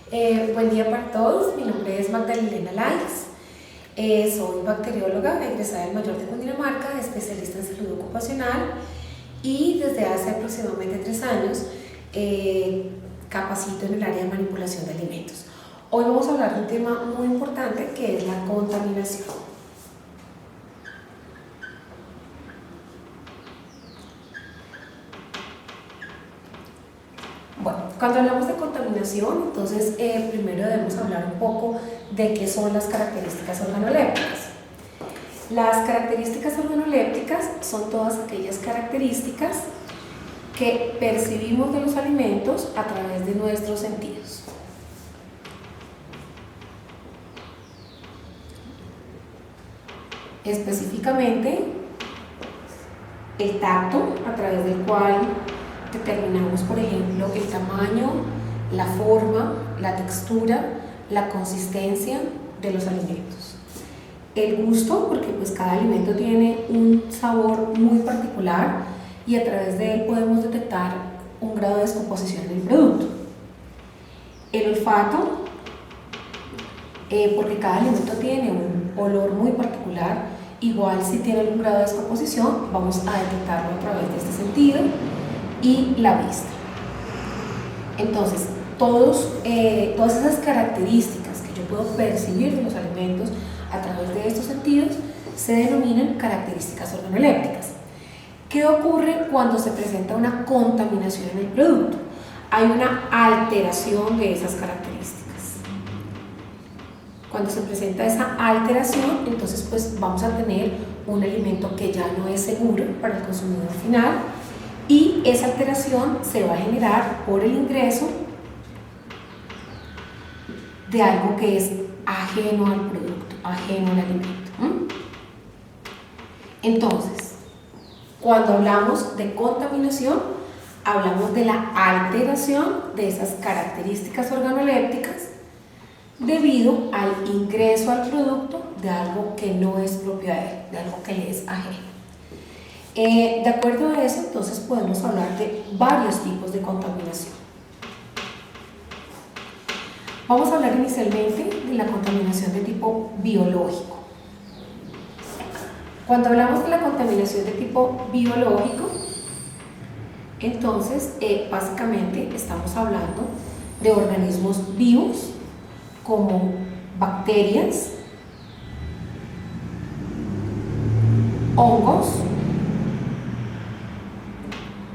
Buen día para todos, mi nombre es Magdalena Lais, soy bacterióloga egresada del Mayor de Cundinamarca, especialista en salud ocupacional y desde hace aproximadamente 3 años capacito en el área de manipulación de alimentos. Hoy vamos a hablar de un tema muy importante que es la contaminación. Bueno, cuando hablamos de contaminación, entonces primero debemos hablar un poco de qué son las características organolépticas. Las características organolépticas son todas aquellas características que percibimos de los alimentos a través de nuestros sentidos. Específicamente, el tacto, a través del cual determinamos, por ejemplo, el tamaño, la forma, la textura, la consistencia de los alimentos. El gusto, porque pues cada alimento tiene un sabor muy particular y a través de él podemos detectar un grado de descomposición en el producto. El olfato, porque cada alimento tiene un olor muy particular, igual si tiene algún grado de descomposición vamos a detectarlo a través de este sentido. Y la vista. Entonces, todas esas características que yo puedo percibir de los alimentos a través de estos sentidos se denominan características organolépticas. ¿Qué ocurre cuando se presenta una contaminación en el producto? Hay una alteración de esas características. Cuando se presenta esa alteración, entonces pues vamos a tener un alimento que ya no es seguro para el consumidor final, y esa alteración se va a generar por el ingreso de algo que es ajeno al producto, ajeno al alimento. Entonces, cuando hablamos de contaminación, hablamos de la alteración de esas características organolépticas debido al ingreso al producto de algo que no es propio a él, de algo que le es ajeno. De acuerdo a eso, entonces podemos hablar de varios tipos de contaminación. Vamos a hablar inicialmente de la contaminación de tipo biológico. Cuando hablamos de la contaminación de tipo biológico, entonces básicamente estamos hablando de organismos vivos como bacterias, hongos,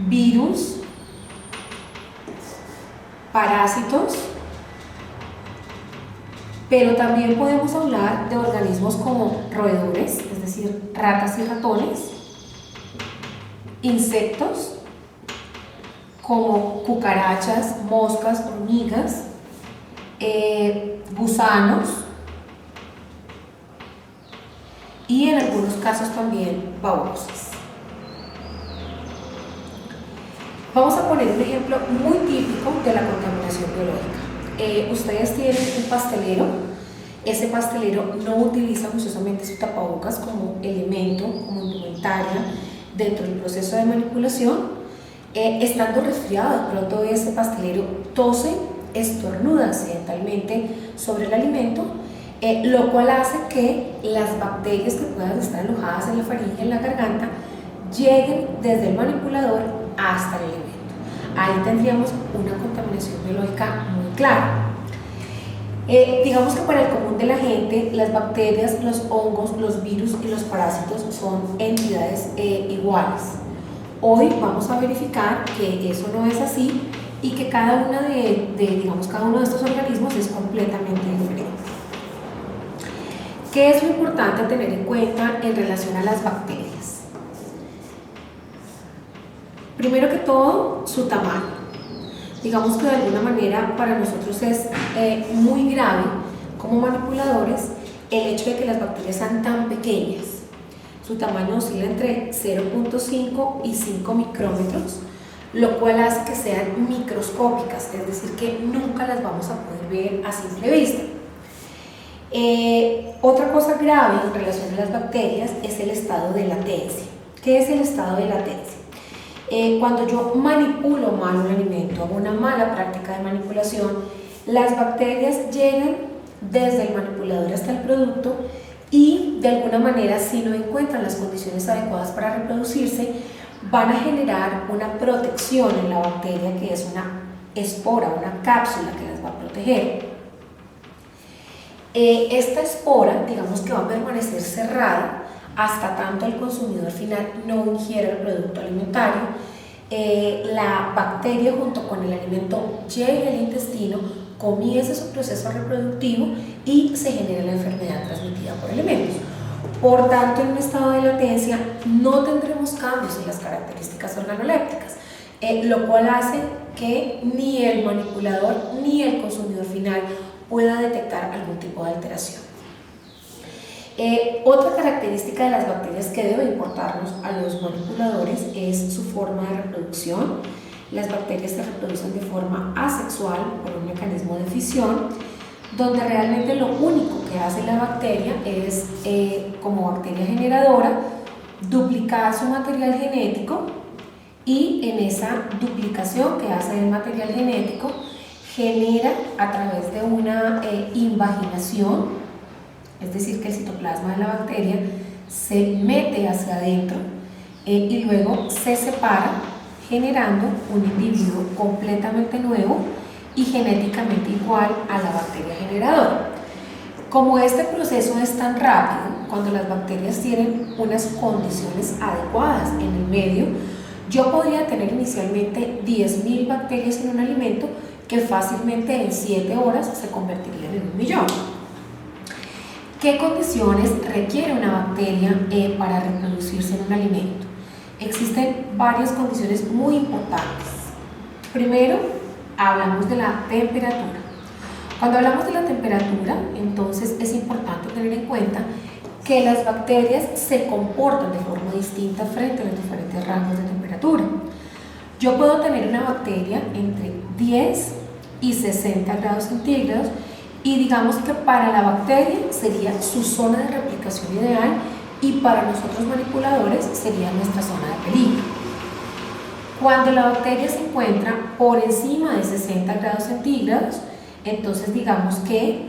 virus, parásitos, pero también podemos hablar de organismos como roedores, es decir, ratas y ratones, insectos como cucarachas, moscas, hormigas, gusanos y en algunos casos también babosas. Vamos a poner un ejemplo muy típico de la contaminación biológica. Ustedes tienen un pastelero, ese pastelero no utiliza forzosamente su tapabocas como elemento, como indumentaria dentro del proceso de manipulación. Estando resfriado, de pronto ese pastelero tose, estornuda accidentalmente sobre el alimento, lo cual hace que las bacterias que puedan estar alojadas en la faringe, en la garganta, lleguen desde el manipulador hasta el alimento. Ahí tendríamos una contaminación biológica muy clara. Digamos que para el común de la gente, las bacterias, los hongos, los virus y los parásitos son entidades iguales. Hoy vamos a verificar que eso no es así y que cada uno de estos organismos es completamente diferente. ¿Qué es lo importante a tener en cuenta en relación a las bacterias? Primero que todo, su tamaño. Digamos que de alguna manera para nosotros es muy grave como manipuladores el hecho de que las bacterias sean tan pequeñas. Su tamaño oscila entre 0.5 y 5 micrómetros, lo cual hace que sean microscópicas, es decir, que nunca las vamos a poder ver a simple vista. Otra cosa grave en relación a las bacterias es el estado de latencia. ¿Qué es el estado de latencia? Cuando yo manipulo mal un alimento, hago una mala práctica de manipulación, Las bacterias llegan desde el manipulador hasta el producto y de alguna manera, si no encuentran las condiciones adecuadas para reproducirse, van a generar una protección en la bacteria, que es una espora, una cápsula que las va a proteger. Esta espora, digamos que va a permanecer cerrada hasta tanto el consumidor final no ingiera el producto alimentario. La bacteria junto con el alimento llegue al intestino, comienza su proceso reproductivo y se genera la enfermedad transmitida por alimentos. Por tanto, en un estado de latencia no tendremos cambios en las características organolépticas, lo cual hace que ni el manipulador ni el consumidor final pueda detectar algún tipo de alteración. Otra característica de las bacterias que debe importarnos a los manipuladores es su forma de reproducción. Las bacterias se reproducen de forma asexual por un mecanismo de fisión, donde realmente lo único que hace la bacteria es, como bacteria generadora, duplicar su material genético, y en esa duplicación que hace el material genético genera a través de una invaginación, es decir, que el citoplasma de la bacteria se mete hacia adentro y luego se separa, generando un individuo completamente nuevo y genéticamente igual a la bacteria generadora. Como este proceso es tan rápido, cuando las bacterias tienen unas condiciones adecuadas en el medio, yo podría tener inicialmente 10.000 bacterias en un alimento que fácilmente en 7 horas se convertirían en 1.000.000. ¿Qué condiciones requiere una bacteria para reproducirse en un alimento? Existen varias condiciones muy importantes. Primero, hablamos de la temperatura. Cuando hablamos de la temperatura, entonces es importante tener en cuenta que las bacterias se comportan de forma distinta frente a los diferentes rangos de temperatura. Yo puedo tener una bacteria entre 10 y 60 grados centígrados y digamos que para la bacteria sería su zona de replicación ideal y para nosotros manipuladores sería nuestra zona de peligro. Cuando la bacteria se encuentra por encima de 60 grados centígrados, entonces digamos que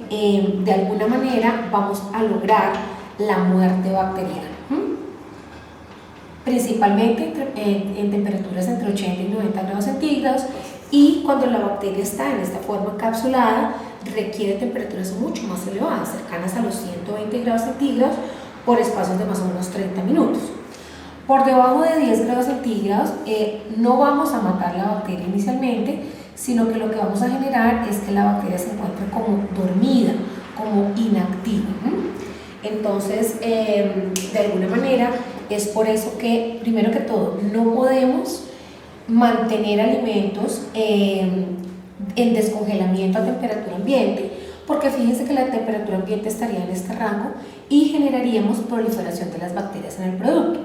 de alguna manera vamos a lograr la muerte bacteriana, principalmente en temperaturas entre 80 y 90 grados centígrados, y cuando la bacteria está en esta forma encapsulada requiere temperaturas mucho más elevadas, cercanas a los 120 grados centígrados por espacios de más o menos 30 minutos. Por debajo de 10 grados centígrados no vamos a matar la bacteria inicialmente, sino que lo que vamos a generar es que la bacteria se encuentre como dormida, como inactiva. Entonces, de alguna manera, es por eso que, primero que todo, no podemos mantener alimentos en descongelamiento a temperatura ambiente, porque fíjense que la temperatura ambiente estaría en este rango y generaríamos proliferación de las bacterias en el producto.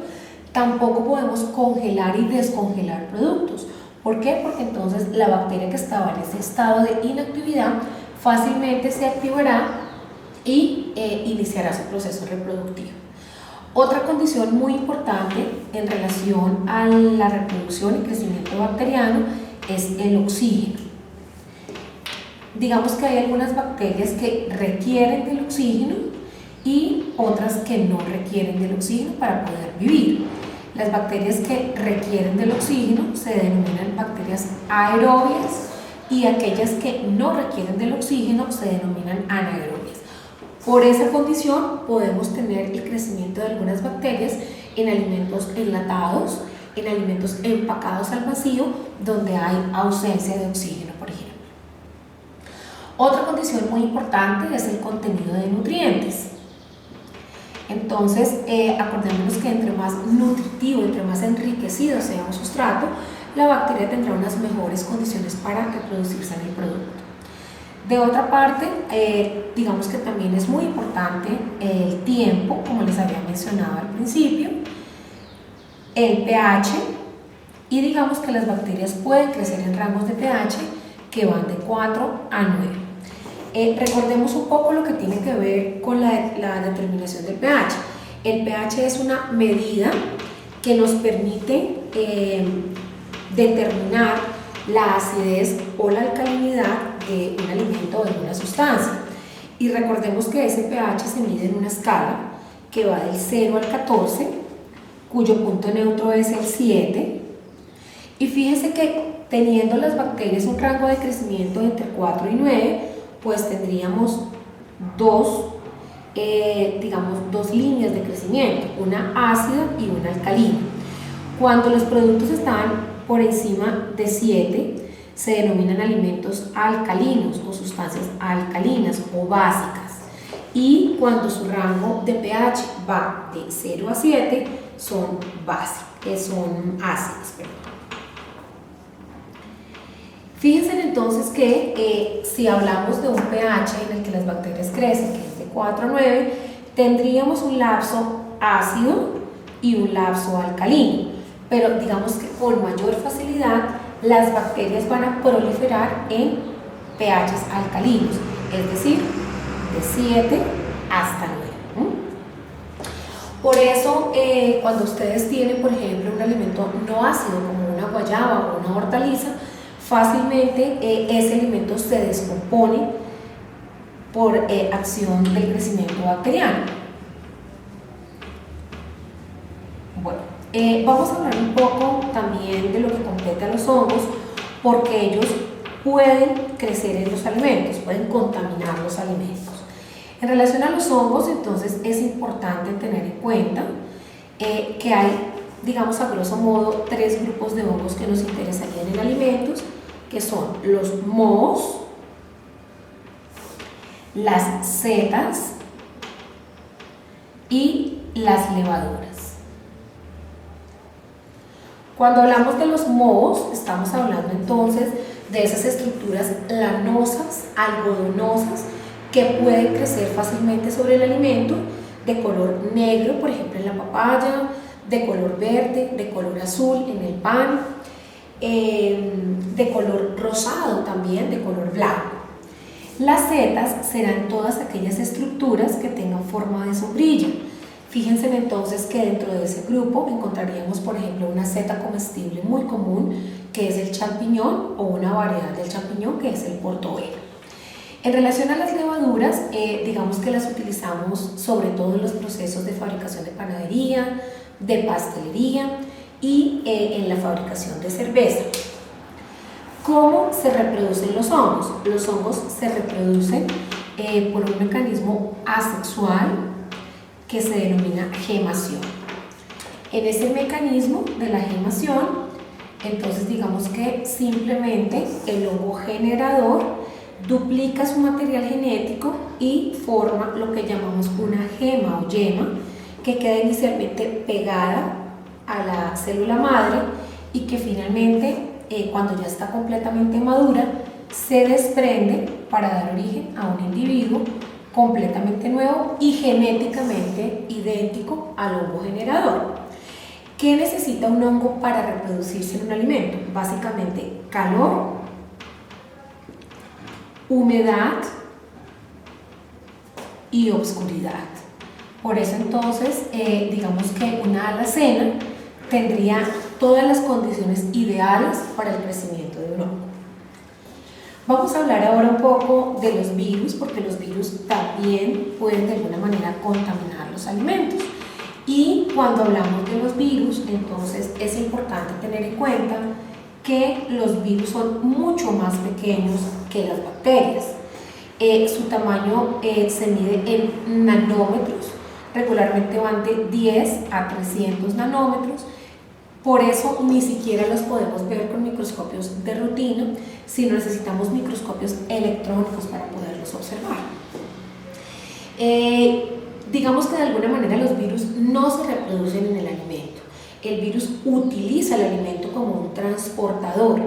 Tampoco podemos congelar y descongelar productos. ¿Por qué? Porque entonces la bacteria que estaba en ese estado de inactividad fácilmente se activará y iniciará su proceso reproductivo. Otra condición muy importante en relación a la reproducción y crecimiento bacteriano es el oxígeno. Digamos que hay algunas bacterias que requieren del oxígeno y otras que no requieren del oxígeno para poder vivir. Las bacterias que requieren del oxígeno se denominan bacterias aerobias y aquellas que no requieren del oxígeno se denominan anaerobias. Por esa condición podemos tener el crecimiento de algunas bacterias en alimentos enlatados, en alimentos empacados al vacío, donde hay ausencia de oxígeno, por ejemplo. Otra condición muy importante es el contenido de nutrientes. Entonces, acordémonos que entre más nutritivo, entre más enriquecido sea un sustrato, la bacteria tendrá unas mejores condiciones para reproducirse en el producto. De otra parte, digamos que también es muy importante el tiempo, como les había mencionado al principio, el pH, y digamos que las bacterias pueden crecer en rangos de pH que van de 4 a 9. Recordemos un poco lo que tiene que ver con la determinación del pH. El pH es una medida que nos permite determinar la acidez o la alcalinidad un alimento o de una sustancia. Y recordemos que ese pH se mide en una escala que va del 0 al 14, cuyo punto neutro es el 7. Y fíjense que teniendo las bacterias un rango de crecimiento entre 4 y 9, pues tendríamos dos líneas de crecimiento, una ácida y una alcalina. Cuando los productos están por encima de 7, se denominan alimentos alcalinos o sustancias alcalinas o básicas. Y cuando su rango de pH va de 0 a 7, son ácidas. Fíjense entonces que si hablamos de un pH en el que las bacterias crecen, que es de 4 a 9, tendríamos un lapso ácido y un lapso alcalino, pero digamos que con mayor facilidad las bacterias van a proliferar en pHs alcalinos, es decir, de 7 hasta 9. Por eso, cuando ustedes tienen, por ejemplo, un alimento no ácido como una guayaba o una hortaliza, fácilmente ese alimento se descompone por acción del crecimiento bacteriano. Bueno, vamos a hablar un poco también de lo que compete a los hongos, porque ellos pueden crecer en los alimentos, pueden contaminar los alimentos. En relación a los hongos, entonces, es importante tener en cuenta que hay, digamos a grosso modo, 3 grupos de hongos que nos interesarían en alimentos, que son los mohos, las setas y las levaduras. Cuando hablamos de los mohos, estamos hablando entonces de esas estructuras lanosas, algodonosas, que pueden crecer fácilmente sobre el alimento, de color negro, por ejemplo en la papaya, de color verde, de color azul en el pan, de color rosado también, de color blanco. Las setas serán todas aquellas estructuras que tengan forma de sombrilla. Fíjense entonces que dentro de ese grupo encontraríamos, por ejemplo, una seta comestible muy común, que es el champiñón, o una variedad del champiñón, que es el portobelo. En relación a las levaduras, digamos que las utilizamos sobre todo en los procesos de fabricación de panadería, de pastelería y en la fabricación de cerveza. ¿Cómo se reproducen los hongos? Los hongos se reproducen por un mecanismo asexual que se denomina gemación. En ese mecanismo de la gemación, entonces digamos que simplemente el hongo generador duplica su material genético y forma lo que llamamos una gema o yema, que queda inicialmente pegada a la célula madre y que finalmente, cuando ya está completamente madura, se desprende para dar origen a un individuo completamente nuevo y genéticamente idéntico al hongo generador. ¿Qué necesita un hongo para reproducirse en un alimento? Básicamente calor, humedad y obscuridad. Por eso entonces, digamos que una alacena tendría todas las condiciones ideales para el crecimiento de un hongo. Vamos a hablar ahora un poco de los virus, porque los virus también pueden de alguna manera contaminar los alimentos. Y cuando hablamos de los virus, entonces es importante tener en cuenta que los virus son mucho más pequeños que las bacterias. Su tamaño se mide en nanómetros, regularmente van de 10 a 300 nanómetros. Por eso ni siquiera los podemos ver con microscopios de rutina, sino necesitamos microscopios electrónicos para poderlos observar. Digamos que de alguna manera los virus no se reproducen en el alimento. El virus utiliza el alimento como un transportador.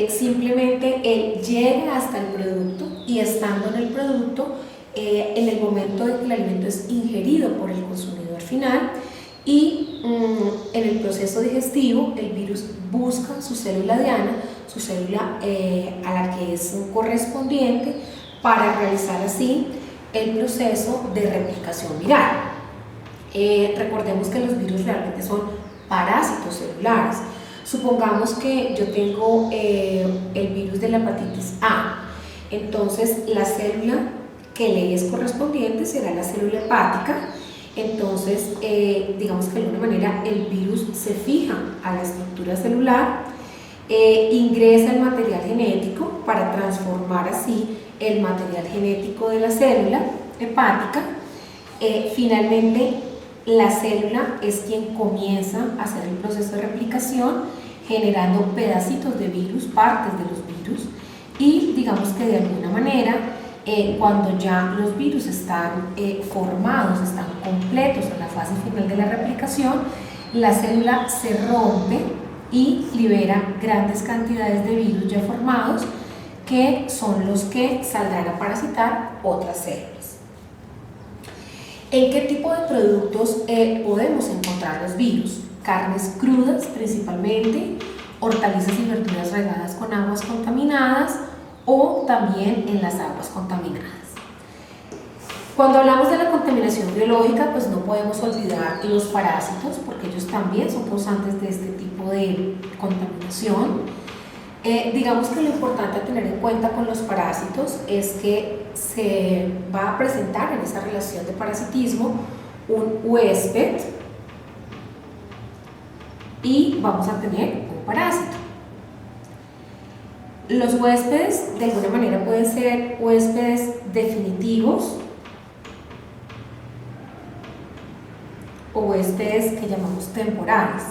Simplemente él llega hasta el producto y estando en el producto, en el momento en que el alimento es ingerido por el consumidor final, y en el proceso digestivo el virus busca su célula diana, su célula a la que es correspondiente, para realizar así el proceso de replicación viral. Recordemos que los virus realmente son parásitos celulares. Supongamos que yo tengo el virus de la hepatitis A Entonces, la célula que le es correspondiente será la célula hepática. Entonces, digamos que de alguna manera el virus se fija a la estructura celular, ingresa el material genético para transformar así el material genético de la célula hepática. Finalmente, la célula es quien comienza a hacer el proceso de replicación, generando pedacitos de virus, partes de los virus, y digamos que de alguna manera, cuando ya los virus están formados, están completos en la fase final de la replicación, la célula se rompe y libera grandes cantidades de virus ya formados, que son los que saldrán a parasitar otras células. ¿En qué tipo de productos podemos encontrar los virus? Carnes crudas principalmente, hortalizas y verduras regadas con aguas contaminadas o también en las aguas contaminadas. Cuando hablamos de la contaminación biológica, pues no podemos olvidar los parásitos, porque ellos también son causantes de este tipo de contaminación. Digamos que lo importante a tener en cuenta con los parásitos es que se va a presentar en esa relación de parasitismo un huésped y vamos a tener un parásito. Los huéspedes de alguna manera pueden ser huéspedes definitivos o huéspedes que llamamos temporales.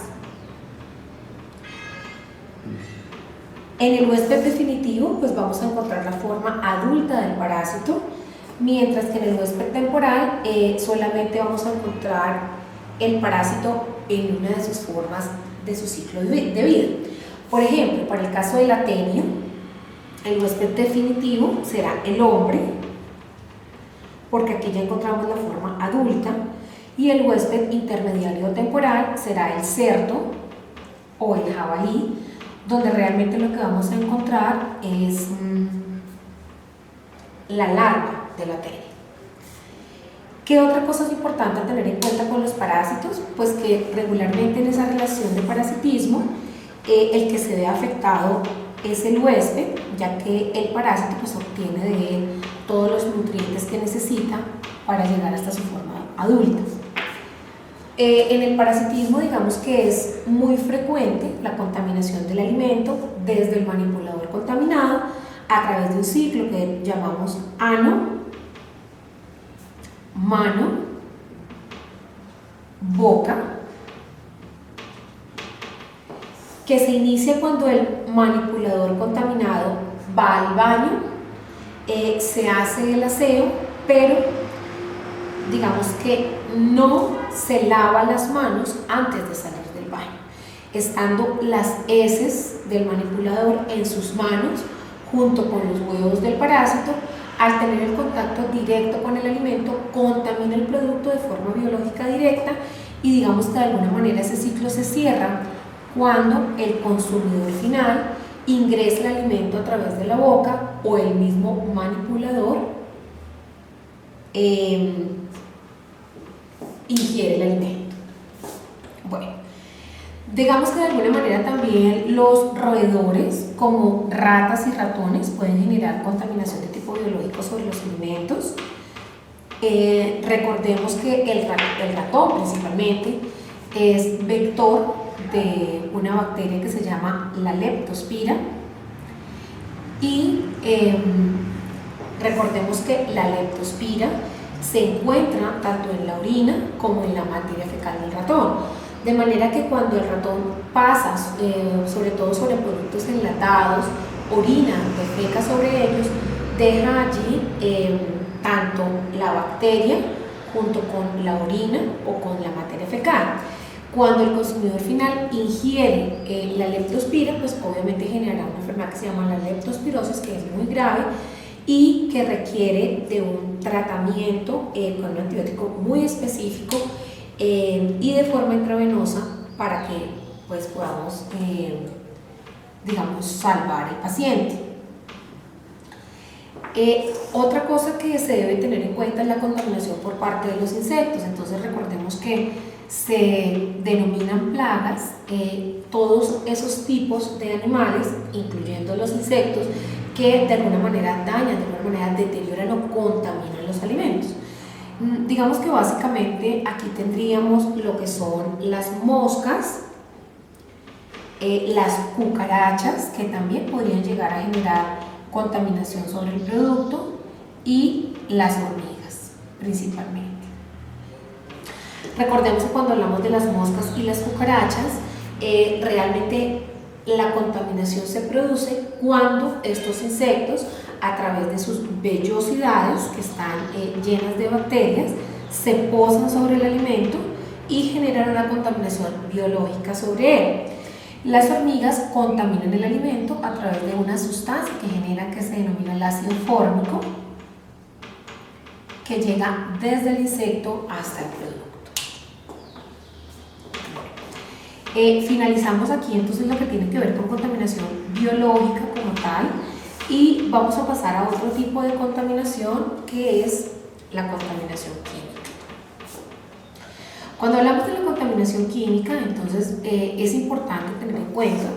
En el huésped definitivo, pues vamos a encontrar la forma adulta del parásito, mientras que en el huésped temporal solamente vamos a encontrar el parásito en una de sus formas de su ciclo de vida. Por ejemplo, para el caso del atenio, el huésped definitivo será el hombre, porque aquí ya encontramos la forma adulta, y el huésped intermediario temporal será el cerdo o el jabalí, donde realmente lo que vamos a encontrar es la larva del atenio. ¿Qué otra cosa es importante a tener en cuenta con los parásitos? Pues que regularmente en esa relación de parasitismo, el que se ve afectado es el huésped, ya que el parásito pues obtiene de él todos los nutrientes que necesita para llegar hasta su forma adulta. En el parasitismo, digamos que es muy frecuente la contaminación del alimento desde el manipulador contaminado a través de un ciclo que llamamos ano, mano, boca, que se inicia cuando el manipulador contaminado va al baño, se hace el aseo, pero digamos que no se lava las manos antes de salir del baño, estando las heces del manipulador en sus manos junto con los huevos del parásito. Al tener el contacto directo con el alimento, contamina el producto de forma biológica directa y digamos que de alguna manera ese ciclo se cierra cuando el consumidor final ingresa el alimento a través de la boca o el mismo manipulador ingiere el alimento. Bueno, digamos que de alguna manera también los roedores como ratas y ratones pueden generar contaminación de tipo biológico sobre los alimentos. Recordemos que el ratón principalmente es vector de una bacteria que se llama la leptospira y recordemos que la leptospira se encuentra tanto en la orina como en la materia fecal del ratón, de manera que cuando el ratón pasa, sobre todo sobre productos enlatados, orina, defeca sobre ellos, deja allí tanto la bacteria junto con la orina o con la materia fecal. Cuando el consumidor final ingiere la leptospira, pues obviamente generará una enfermedad que se llama la leptospirosis, que es muy grave y que requiere de un tratamiento con un antibiótico muy específico y de forma intravenosa para que pues podamos digamos salvar al paciente. Otra cosa que se debe tener en cuenta es la contaminación por parte de los insectos. Entonces recordemos que se denominan plagas todos esos tipos de animales, incluyendo los insectos, que de alguna manera dañan, de alguna manera deterioran o contaminan los alimentos. Digamos que básicamente aquí tendríamos lo que son las moscas, las cucarachas, que también podrían llegar a generar contaminación sobre el producto, y las hormigas principalmente. Recordemos que cuando hablamos de las moscas y las cucarachas, realmente la contaminación se produce cuando estos insectos, a través de sus vellosidades que están llenas de bacterias, se posan sobre el alimento y generan una contaminación biológica sobre él. Las hormigas contaminan el alimento a través de una sustancia que genera, que se denomina el ácido fórmico, que llega desde el insecto hasta el producto. Finalizamos aquí entonces lo que tiene que ver con contaminación biológica como tal, y vamos a pasar a otro tipo de contaminación, que es la contaminación química. Cuando hablamos de la contaminación química, entonces es importante tener en cuenta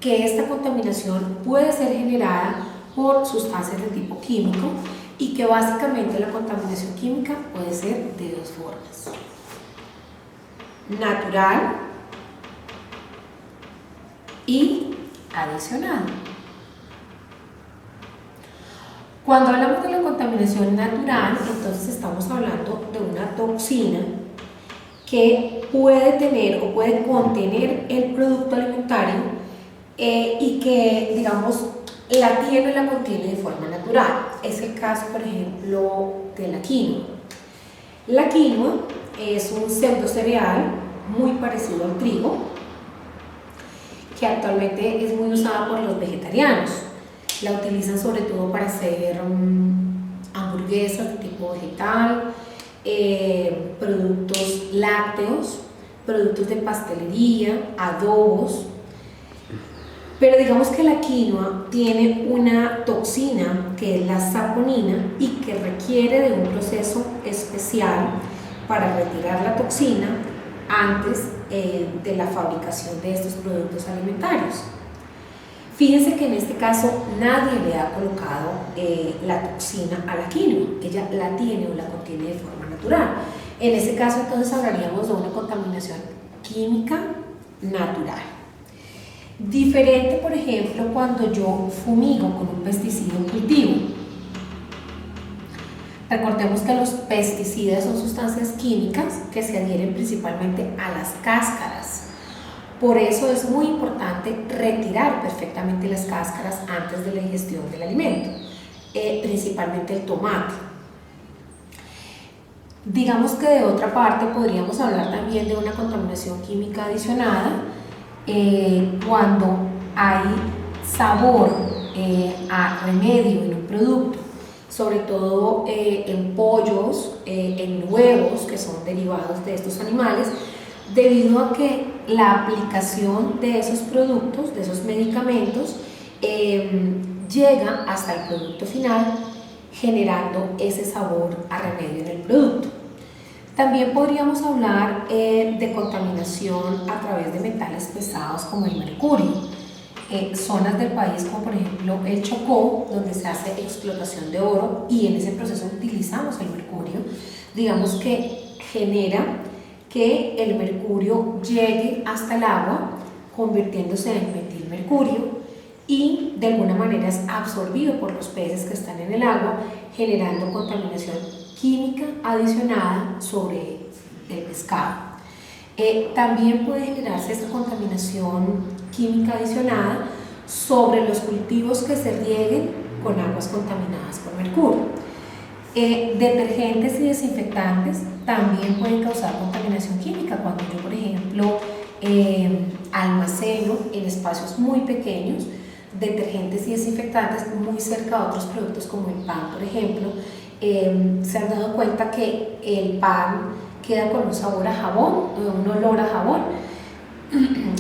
que esta contaminación puede ser generada por sustancias de tipo químico, y que básicamente la contaminación química puede ser de dos formas: natural y adicional. Cuando hablamos de la contaminación natural, entonces estamos hablando de una toxina que puede tener o puede contener el producto alimentario, y que, digamos, la tiene o la contiene de forma natural. Es el caso, por ejemplo, de la quinoa. La quinoa es un pseudo cereal muy parecido al trigo, que actualmente es muy usada por los vegetarianos. La utilizan sobre todo para hacer hamburguesas de tipo vegetal, productos lácteos, productos de pastelería, adobos. Pero digamos que la quinoa tiene una toxina, que es la saponina, y que requiere de un proceso especial para retirar la toxina antes de la fabricación de estos productos alimentarios. Fíjense que en este caso nadie le ha colocado la toxina a la quinoa, ella la tiene o la contiene de forma natural. En ese caso entonces hablaríamos de una contaminación química natural. Diferente, por ejemplo, cuando yo fumigo con un pesticida en cultivo. Recordemos que los pesticidas son sustancias químicas que se adhieren principalmente a las cáscaras. Por eso es muy importante retirar perfectamente las cáscaras antes de la ingestión del alimento, principalmente el tomate. Digamos que de otra parte podríamos hablar también de una contaminación química adicionada, cuando hay sabor a remedio en un producto, sobre todo en pollos, en huevos que son derivados de estos animales, debido a que la aplicación de esos productos, de esos medicamentos, llega hasta el producto final, generando ese sabor a remedio en el producto. También podríamos hablar de contaminación a través de metales pesados como el mercurio. Zonas del país como por ejemplo el Chocó, donde se hace explotación de oro y en ese proceso utilizamos el mercurio, digamos que genera que el mercurio llegue hasta el agua, convirtiéndose en metilmercurio, y de alguna manera es absorbido por los peces que están en el agua, generando contaminación química adicionada sobre el pescado. También puede generarse esta contaminación química adicionada sobre los cultivos que se rieguen con aguas contaminadas por mercurio. Detergentes y desinfectantes también pueden causar contaminación química. Cuando yo, por ejemplo, almaceno en espacios muy pequeños detergentes y desinfectantes muy cerca de otros productos como el pan, por ejemplo, se han dado cuenta que el pan queda con un sabor a jabón, un olor a jabón.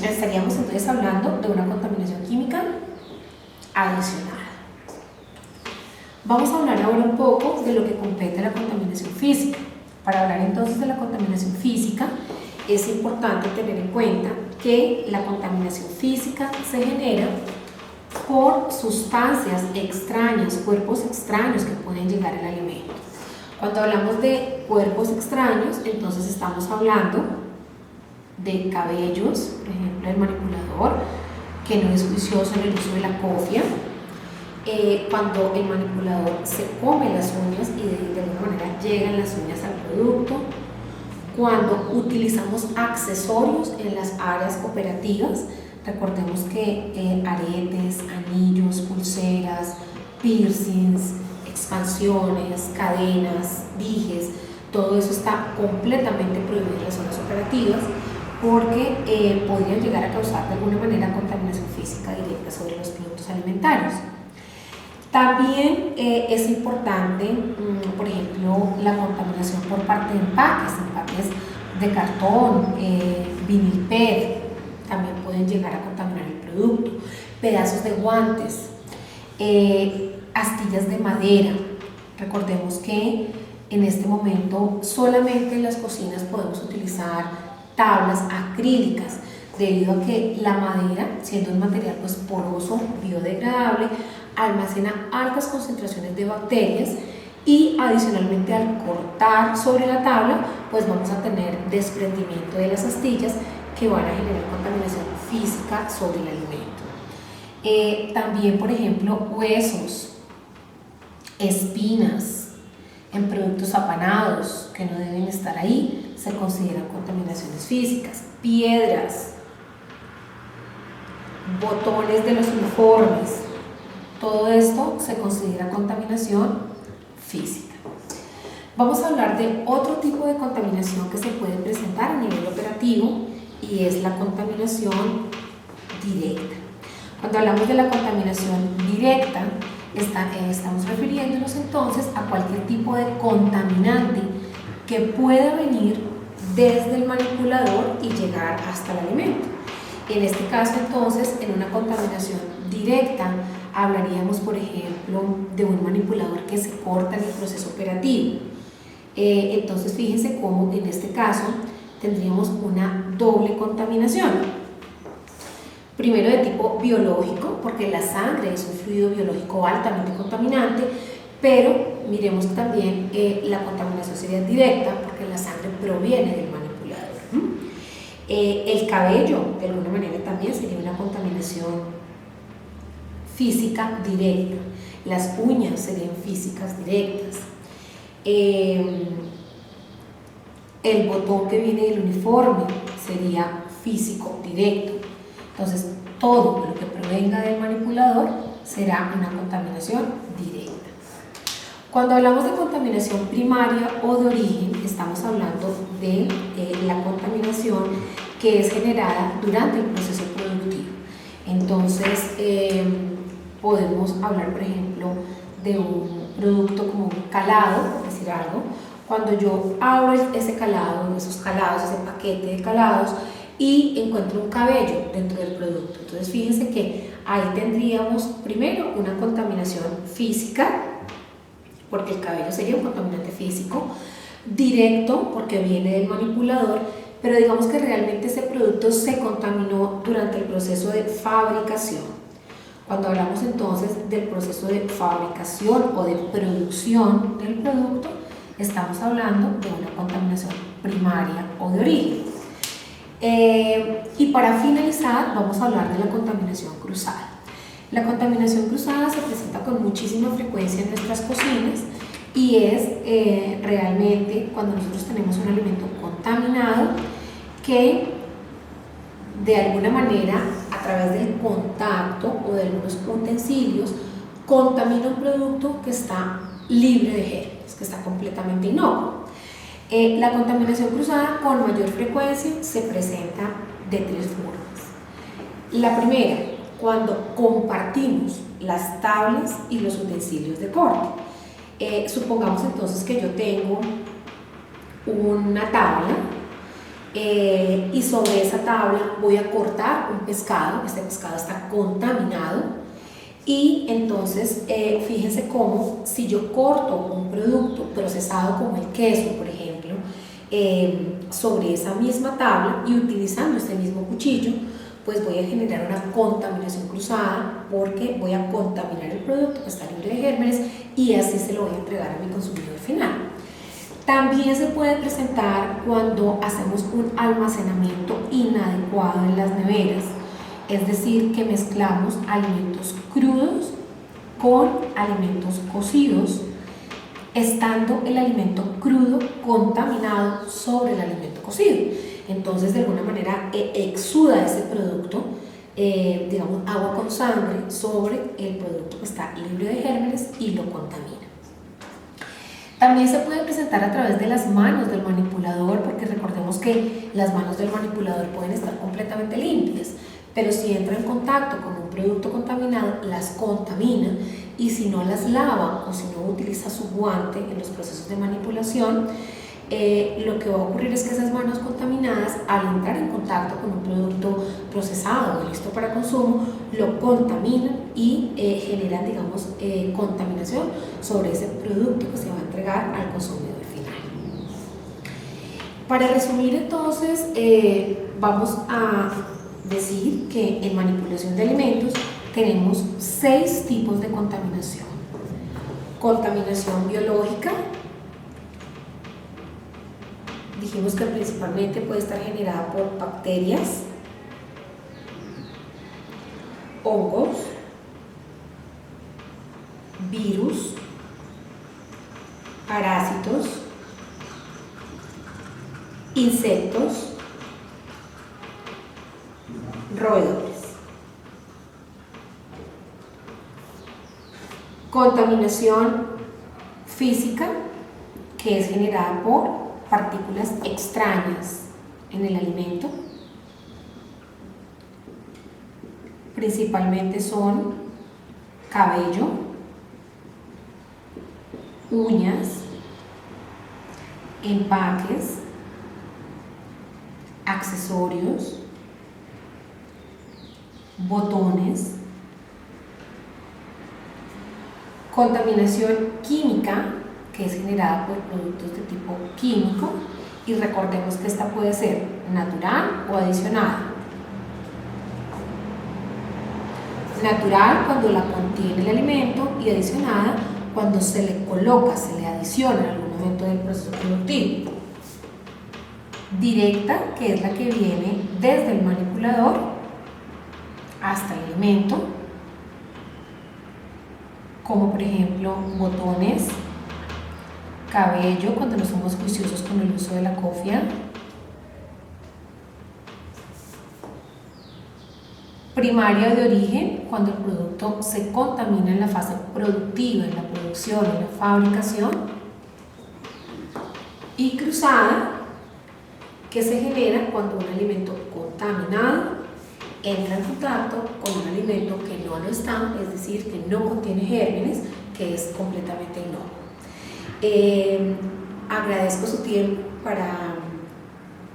Estaríamos entonces hablando de una contaminación química adicional. Vamos a hablar ahora un poco de lo que compete a la contaminación física. Para hablar entonces de la contaminación física, es importante tener en cuenta que la contaminación física se genera por sustancias extrañas, cuerpos extraños que pueden llegar al alimento. Cuando hablamos de cuerpos extraños, entonces estamos hablando de cabellos, por ejemplo, del manipulador, que no es juicioso en el uso de la cofia, cuando el manipulador se come las uñas y de alguna manera llegan las uñas al producto, cuando utilizamos accesorios en las áreas operativas. Recordemos que aretes, anillos, pulseras, piercings, expansiones, cadenas, dijes, todo eso está completamente prohibido en las zonas operativas porque podrían llegar a causar de alguna manera contaminación física directa sobre los productos alimentarios. También es importante, por ejemplo, la contaminación por parte de empaques de cartón, vinil PET, también pueden llegar a contaminar el producto, pedazos de guantes, astillas de madera. Recordemos que en este momento solamente en las cocinas podemos utilizar tablas acrílicas, debido a que la madera, siendo un material pues poroso, biodegradable, almacena altas concentraciones de bacterias y adicionalmente al cortar sobre la tabla pues vamos a tener desprendimiento de las astillas que van a generar contaminación física sobre el alimento. También, por ejemplo, huesos, espinas en productos apanados que no deben estar ahí, se consideran contaminaciones físicas. Piedras, botones de los uniformes, todo esto se considera contaminación física. Vamos a hablar de otro tipo de contaminación que se puede presentar a nivel operativo y es la contaminación directa. Cuando hablamos de la contaminación directa, estamos refiriéndonos entonces a cualquier tipo de contaminante que pueda venir desde el manipulador y llegar hasta el alimento. En este caso entonces, en una contaminación directa, hablaríamos por ejemplo de un manipulador que se corta en el proceso operativo. Entonces fíjense cómo en este caso tendríamos una doble contaminación. Primero de tipo biológico, porque la sangre es un fluido biológico altamente contaminante, pero miremos que también la contaminación sería directa, porque la sangre proviene del manipulador. El cabello, de alguna manera, también sería una contaminación física directa. Las uñas serían físicas directas. El botón que viene del uniforme sería físico directo. Entonces, todo lo que provenga del manipulador será una contaminación directa. Cuando hablamos de contaminación primaria o de origen, estamos hablando de la contaminación que es generada durante el proceso productivo. Entonces, podemos hablar, por ejemplo, de un producto como un calado, por decir algo. Cuando yo abro ese calado, esos calados, ese paquete de calados, y encuentro un cabello dentro del producto. Entonces fíjense que ahí tendríamos primero una contaminación física, porque el cabello sería un contaminante físico, directo porque viene del manipulador, pero digamos que realmente ese producto se contaminó durante el proceso de fabricación. Cuando hablamos entonces del proceso de fabricación o de producción del producto, estamos hablando de una contaminación primaria o de origen. Y para finalizar vamos a hablar de la contaminación cruzada. La contaminación cruzada se presenta con muchísima frecuencia en nuestras cocinas y es realmente cuando nosotros tenemos un alimento contaminado que de alguna manera a través del contacto o de algunos utensilios contamina un producto que está libre de gérmenes, que está completamente inocuo. La contaminación cruzada con mayor frecuencia se presenta de tres formas. La primera, cuando compartimos las tablas y los utensilios de corte. Supongamos entonces que yo tengo una tabla y sobre esa tabla voy a cortar un pescado. Este pescado está contaminado y entonces fíjense cómo si yo corto un producto procesado como el queso, por ejemplo, sobre esa misma tabla y utilizando este mismo cuchillo, pues voy a generar una contaminación cruzada porque voy a contaminar el producto que está libre de gérmenes y así se lo voy a entregar a mi consumidor final. También se puede presentar cuando hacemos un almacenamiento inadecuado en las neveras, es decir, que mezclamos alimentos crudos con alimentos cocidos, estando el alimento crudo contaminado sobre el alimento cocido. Entonces, de alguna manera, exuda ese producto, digamos, agua con sangre sobre el producto que está libre de gérmenes y lo contamina. También se puede presentar a través de las manos del manipulador, porque recordemos que las manos del manipulador pueden estar completamente limpias, pero si entra en contacto con un producto contaminado, las contamina, y si no las lava o si no utiliza su guante en los procesos de manipulación, lo que va a ocurrir es que esas manos contaminadas, al entrar en contacto con un producto procesado o listo para consumo, lo contaminan y generan, digamos, contaminación sobre ese producto que se va a entregar al consumidor final. Para resumir, entonces, vamos a decir que en manipulación de alimentos tenemos 6 tipos de contaminación. Contaminación biológica. Dijimos que principalmente puede estar generada por bacterias, hongos, virus, parásitos, insectos, roedores. Contaminación física, que es generada por partículas extrañas en el alimento. Principalmente son cabello, uñas, empaques, accesorios, botones. Contaminación química, que es generada por productos de tipo químico, y recordemos que esta puede ser natural o adicionada. Natural cuando la contiene el alimento y adicionada cuando se le coloca, se le adiciona en algún momento del proceso productivo. Directa, que es la que viene desde el manipulador hasta el alimento, como por ejemplo botones, cabello cuando no somos juiciosos con el uso de la cofia, primaria de origen cuando el producto se contamina en la fase productiva, en la producción, en la fabricación, y cruzada, que se genera cuando un alimento contaminado entra en contacto con un alimento que no lo está, es decir, que no contiene gérmenes, que es completamente inocuo. Agradezco su tiempo para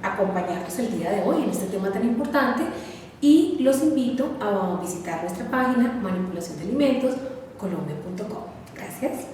acompañarnos el día de hoy en este tema tan importante y los invito a visitar nuestra página manipulaciondealimentos.colombia.com. Gracias.